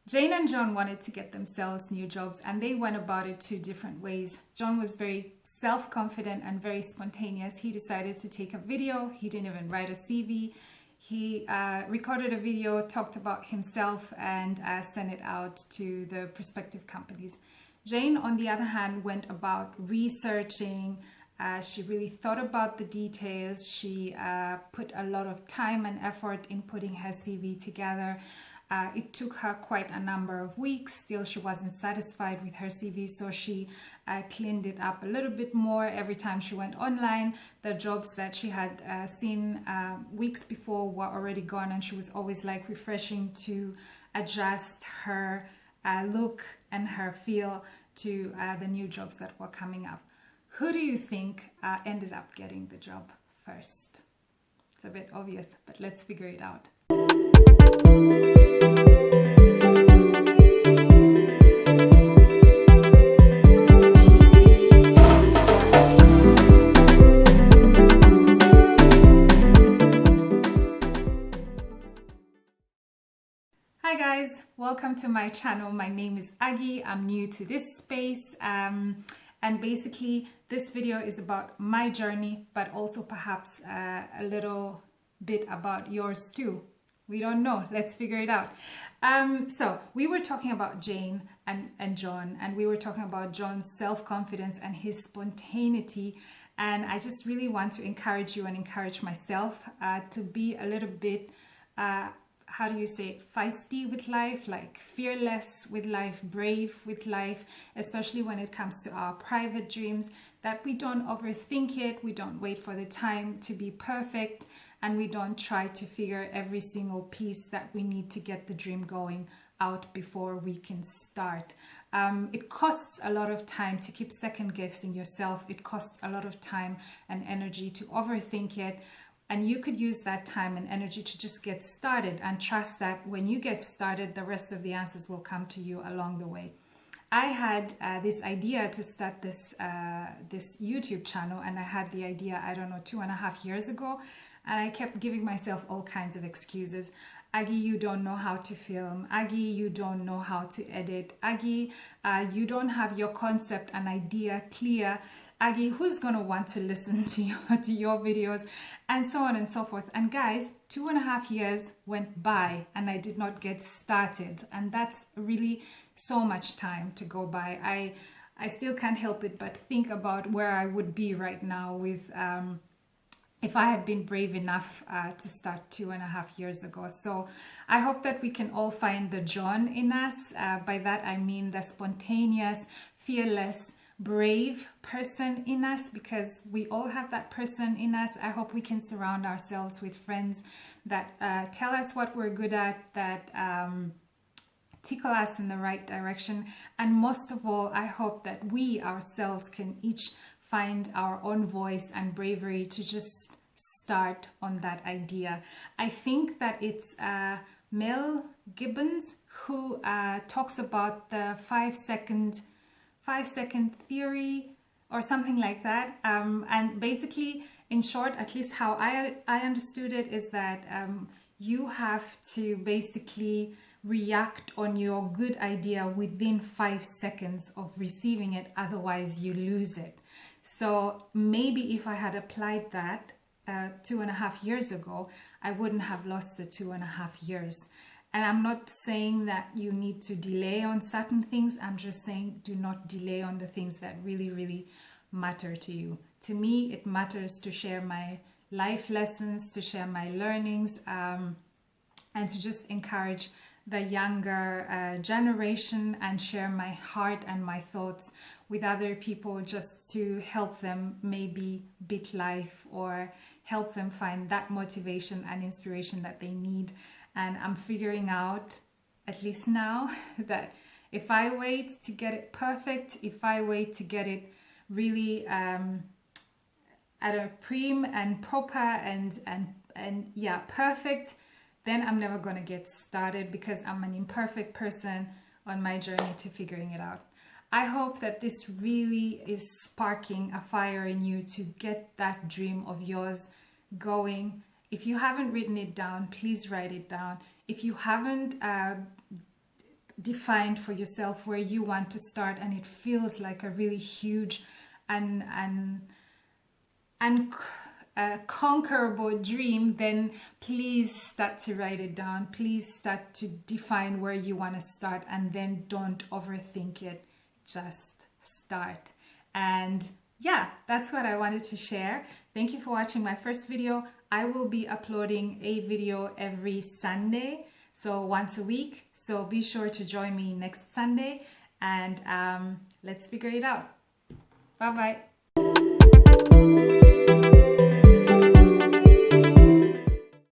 Jane and John wanted to get themselves new jobs, and they went about it two different ways. John was very self-confident and very spontaneous. He decided to take a video. He didn't even write a CV. He recorded a video, talked about himself, and sent it out to the prospective companies. Jane, on the other hand, went about researching. She really thought about the details. She put a lot of time and effort in putting her CV together. It took her quite a number of weeks. Still, she wasn't satisfied with her CV, so she cleaned it up a little bit more every time she went online. The jobs that she had seen weeks before were already gone, and she was always like refreshing to adjust her look and her feel to the new jobs that were coming up. Who do you think ended up getting the job first? It's a bit obvious, but let's figure it out. Hi guys, welcome to my channel. My name is Aggie. I'm new to this space and basically this video is about my journey, but also perhaps a little bit about yours too. We don't know. Let's figure it out. So we were talking about Jane and John, and we were talking about John's self-confidence and his spontaneity. And I just really want to encourage you and encourage myself to be a little bit how do you say, feisty with life, like fearless with life, brave with life, especially when it comes to our private dreams, that we don't overthink it, we don't wait for the time to be perfect, and we don't try to figure every single piece that we need to get the dream going out before we can start. It costs a lot of time to keep second guessing yourself. It costs a lot of time and energy to overthink it. And you could use that time and energy to just get started and trust that when you get started, the rest of the answers will come to you along the way. I had this idea to start this YouTube channel, and I had the idea, I don't know, 2.5 years ago, and I kept giving myself all kinds of excuses. Aggie, you don't know how to film. Aggie, you don't know how to edit. Aggie, you don't have your concept and idea clear. Aggie, who's gonna want to listen to your videos, and so on and so forth. And guys, 2.5 years went by and I did not get started, and that's really so much time to go by. I still can't help it but think about where I would be right now with if I had been brave enough to start 2.5 years ago. So I hope that we can all find the John in us. By that I mean the spontaneous, fearless, brave person in us, because we all have that person in us. I hope we can surround ourselves with friends that tell us what we're good at, that tickle us in the right direction, and most of all, I hope that we ourselves can each find our own voice and bravery to just start on that idea. I think that it's Mel Gibbons who talks about the 5-second theory or something like that, and basically, in short, at least how I understood it, is that you have to basically react on your good idea within 5 seconds of receiving it, otherwise you lose it. So maybe if I had applied that 2.5 years ago, I wouldn't have lost the 2.5 years. And I'm not saying that you need to delay on certain things. I'm just saying do not delay on the things that really, really matter to you. To me, it matters to share my life lessons, to share my learnings, and to just encourage the younger generation and share my heart and my thoughts with other people, just to help them maybe beat life or help them find that motivation and inspiration that they need. And I'm figuring out, at least now, that if I wait to get it perfect, if I wait to get it really at a prim and proper and yeah, perfect, then I'm never gonna get started, because I'm an imperfect person on my journey to figuring it out. I hope that this really is sparking a fire in you to get that dream of yours going. If you haven't written it down, please write it down. If you haven't defined for yourself where you want to start, and it feels like a really huge and conquerable dream, then please start to write it down. Please start to define where you want to start, and then don't overthink it. Just start. And yeah, that's what I wanted to share. Thank you for watching my first video. I will be uploading a video every Sunday, so once a week. So be sure to join me next Sunday, and let's figure it out. Bye bye.